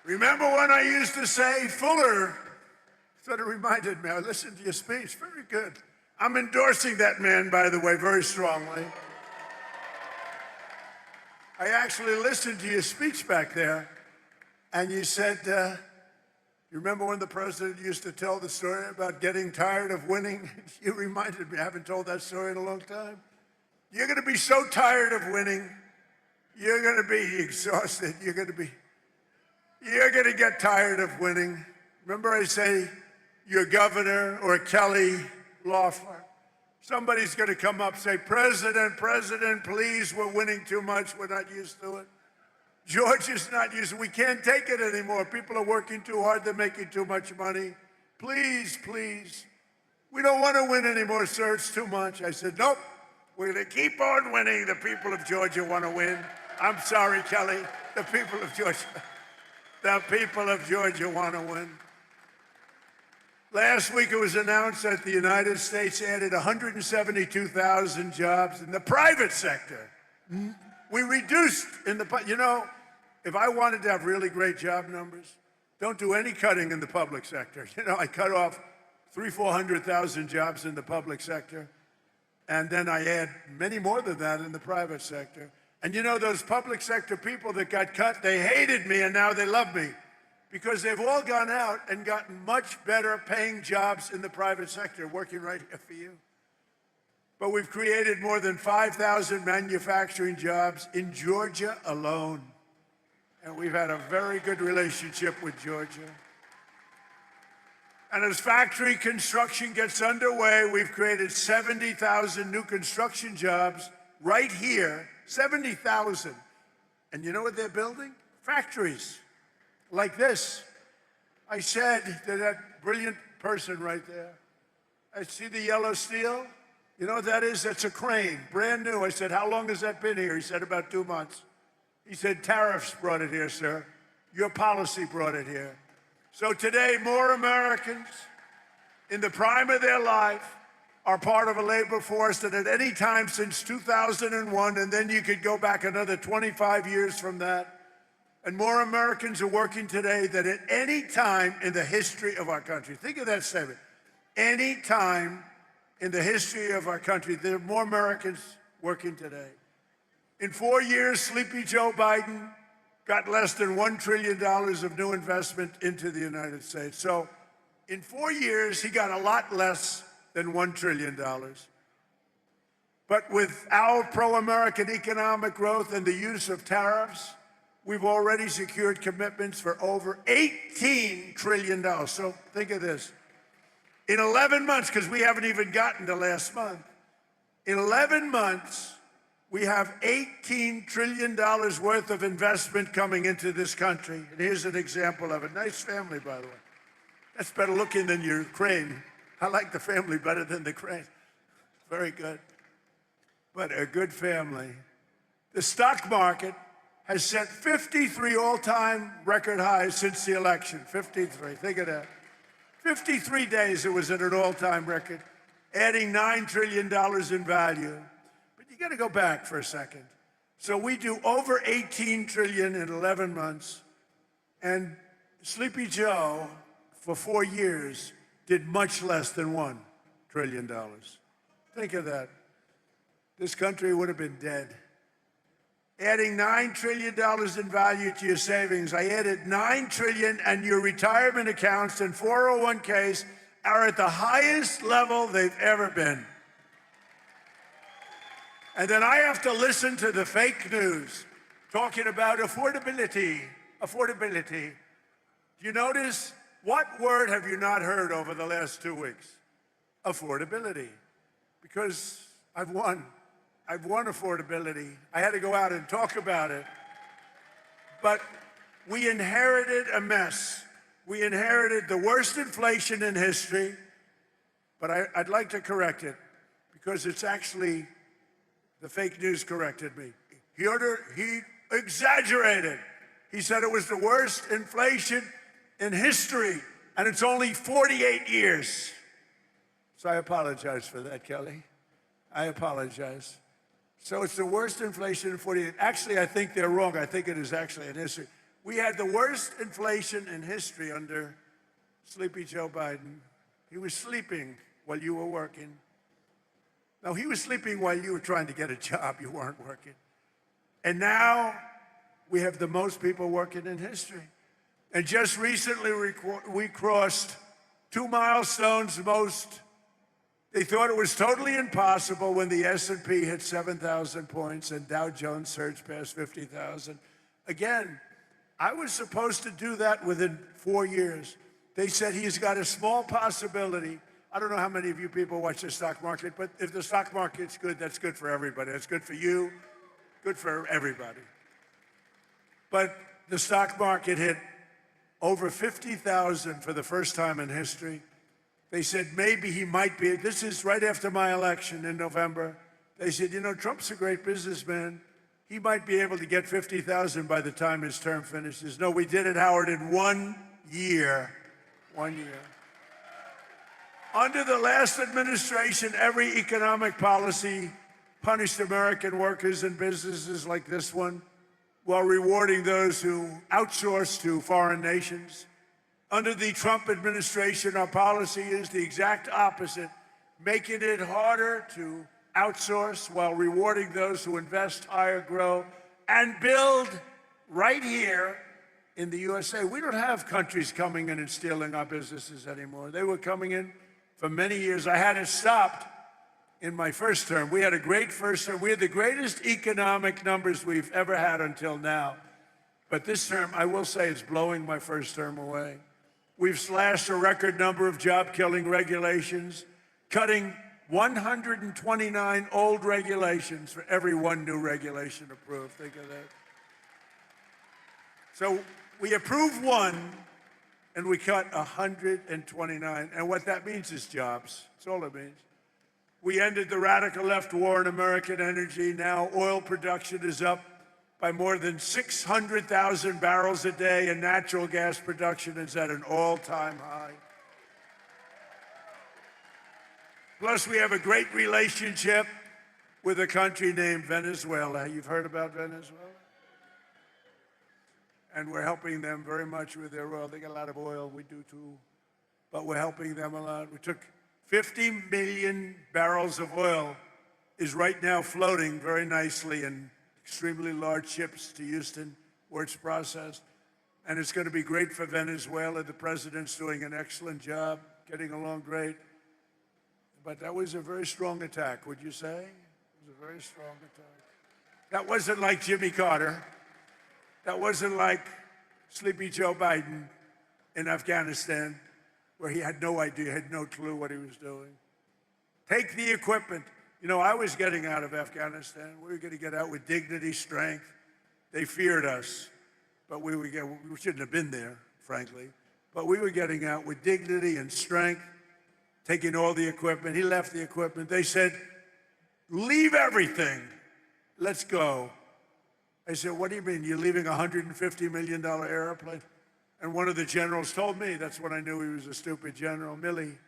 Remember when I used to say, Fuller, sort of reminded me, I listened to your speech, very good. I'm endorsing that man, by the way, very strongly. I actually listened to your speech back there, and you said, you remember when the president used to tell the story about getting tired of winning? You reminded me, I haven't told that story in a long time. You're gonna be so tired of winning, you're gonna be exhausted, you're gonna get tired of winning. Remember I say, your governor or Kelly Loeffler, somebody's gonna come up and say, President, please, we're winning too much, we're not used to it. George is not used to it, we can't take it anymore. People are working too hard, they're making too much money. Please, please. We don't want to win anymore, sir, it's too much. I said, nope, we're gonna keep on winning. The people of Georgia want to win. I'm sorry, Kelly, the people of Georgia want to win. Last week it was announced that the United States added 172,000 jobs in the private sector. We reduced if I wanted to have really great job numbers, don't do any cutting in the public sector. I cut off 400,000 jobs in the public sector, and then I add many more than that in the private sector. And those public sector people that got cut, they hated me and now they love me because they've all gone out and gotten much better paying jobs in the private sector, working right here for you. But we've created more than 5,000 manufacturing jobs in Georgia alone. And we've had a very good relationship with Georgia. And as factory construction gets underway, we've created 70,000 new construction jobs right here, 70,000. And you know what they're building? Factories like this. I said to that brilliant person right there, I see the yellow steel. You know what that is? That's a crane, brand new. I said, how long has that been here? He said, about 2 months. He said, tariffs brought it here, sir. Your policy brought it here. So today, more Americans in the prime of their life are part of a labor force that at any time since 2001, and then you could go back another 25 years from that, and more Americans are working today than at any time in the history of our country. Think of that statement. Any time in the history of our country, there are more Americans working today. In 4 years, Sleepy Joe Biden got less than $1 trillion of new investment into the United States. So in 4 years, he got a lot less than $1 trillion. But with our pro-American economic growth and the use of tariffs, we've already secured commitments for over $18 trillion. So think of this. In 11 months, because we haven't even gotten to last month, in 11 months, we have $18 trillion worth of investment coming into this country. And here's an example of it. Nice family, by the way. That's better looking than your crane. I like the family better than the crane. Very good. But a good family. The stock market has set 53 all-time record highs since the election. 53, think of that. 53 days it was at an all-time record, adding $9 trillion in value. But you got to go back for a second. So we do over 18 trillion in 11 months, and Sleepy Joe, for 4 years, did much less than $1 trillion. Think of that. This country would have been dead. Adding $9 trillion in value to your savings. I added $9 trillion, and your retirement accounts and 401ks are at the highest level they've ever been. And then I have to listen to the fake news talking about affordability. Affordability. Do you notice? What word have you not heard over the last 2 weeks? Affordability. Because I've won affordability. I had to go out and talk about it. But we inherited a mess. We inherited the worst inflation in history, but I'd like to correct it because it's actually, the fake news corrected me. He exaggerated. He said it was the worst inflation in history, and it's only 48 years. So I apologize for that, Kelly. I apologize. So it's the worst inflation in 48. Actually, I think they're wrong. I think it is actually in history. We had the worst inflation in history under Sleepy Joe Biden. He was sleeping while you were working. No, he was sleeping while you were trying to get a job. You weren't working. And now we have the most people working in history. And just recently we crossed 2 milestones. They thought it was totally impossible when the S&P hit 7,000 points and Dow Jones surged past 50,000. Again, I was supposed to do that within 4 years. They said he's got a small possibility. I don't know how many of you people watch the stock market, but if the stock market's good, that's good for everybody. That's good for you, good for everybody. But the stock market hit over 50,000 for the first time in history. They said maybe he might be, this is right after my election in November. They said, you know, Trump's a great businessman. He might be able to get 50,000 by the time his term finishes. No, we did it, Howard, in 1 year. 1 year. Under the last administration, every economic policy punished American workers and businesses like this one, while rewarding those who outsource to foreign nations. Under the Trump administration, our policy is the exact opposite, making it harder to outsource while rewarding those who invest, hire, grow, and build right here in the USA. We don't have countries coming in and stealing our businesses anymore. They were coming in for many years. I had it stopped in my first term. We had a great first term. We had the greatest economic numbers we've ever had until now. But this term, I will say, is blowing my first term away. We've slashed a record number of job-killing regulations, cutting 129 old regulations for every one new regulation approved. Think of that. So we approve one, and we cut 129. And what that means is jobs. That's all it means. We ended the radical left war in American energy. Now oil production is up by more than 600,000 barrels a day, and natural gas production is at an all-time high. Plus, we have a great relationship with a country named Venezuela. You've heard about Venezuela? And we're helping them very much with their oil. They got a lot of oil, we do too, but we're helping them a lot. We took 50 million barrels of oil is right now floating very nicely in extremely large ships to Houston, where it's processed. And it's going to be great for Venezuela. The president's doing an excellent job, getting along great. But that was a very strong attack, would you say? It was a very strong attack. That wasn't like Jimmy Carter. That wasn't like Sleepy Joe Biden in Afghanistan, where he had no idea, had no clue what he was doing. Take the equipment. You know, I was getting out of Afghanistan. We were going to get out with dignity, strength. They feared us, but we shouldn't have been there, frankly. But we were getting out with dignity and strength, taking all the equipment. He left the equipment. They said, leave everything. Let's go. I said, what do you mean? You're leaving a $150 million airplane? And one of the generals told me, that's when I knew he was a stupid general, Milley.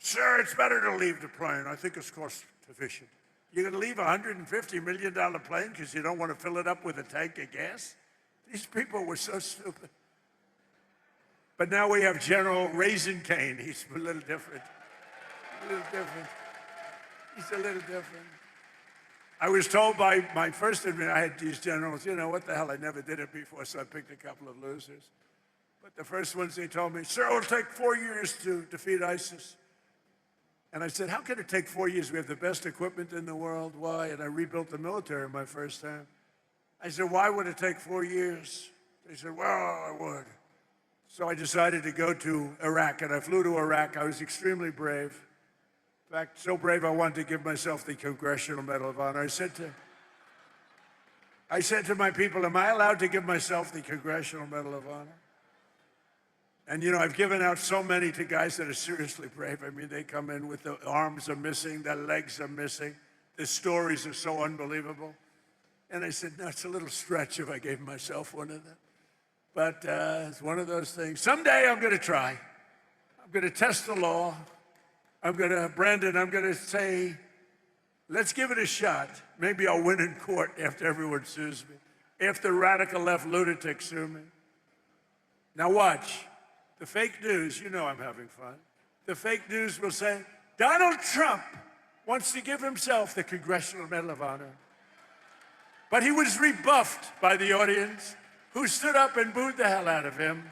Sir, it's better to leave the plane. I think it's cost efficient. You're going to leave a $150 million plane because you don't want to fill it up with a tank of gas? These people were so stupid. But now we have General Raisin Cane. He's a little different. A little different. He's a little different. I was told by my first admin, I had these generals, you know, what the hell, I never did it before, so I picked a couple of losers. But the first ones, they told me, sir, it'll take 4 years to defeat ISIS. And I said, how can it take 4 years? We have the best equipment in the world. Why? And I rebuilt the military my first time. I said, why would it take 4 years? They said, well, I would. So I decided to go to Iraq, and I flew to Iraq. I was extremely brave. In fact, so brave I wanted to give myself the Congressional Medal of Honor. I said to my people, am I allowed to give myself the Congressional Medal of Honor? And you know, I've given out so many to guys that are seriously brave. I mean, they come in with the arms are missing, the legs are missing. The stories are so unbelievable. And I said, no, it's a little stretch if I gave myself one of them. But it's one of those things. Someday I'm going to try. I'm going to test the law. Brandon, I'm going to say, let's give it a shot. Maybe I'll win in court after everyone sues me, after radical left lunatics sue me. Now watch. The fake news, you know I'm having fun. The fake news will say, Donald Trump wants to give himself the Congressional Medal of Honor. But he was rebuffed by the audience, who stood up and booed the hell out of him.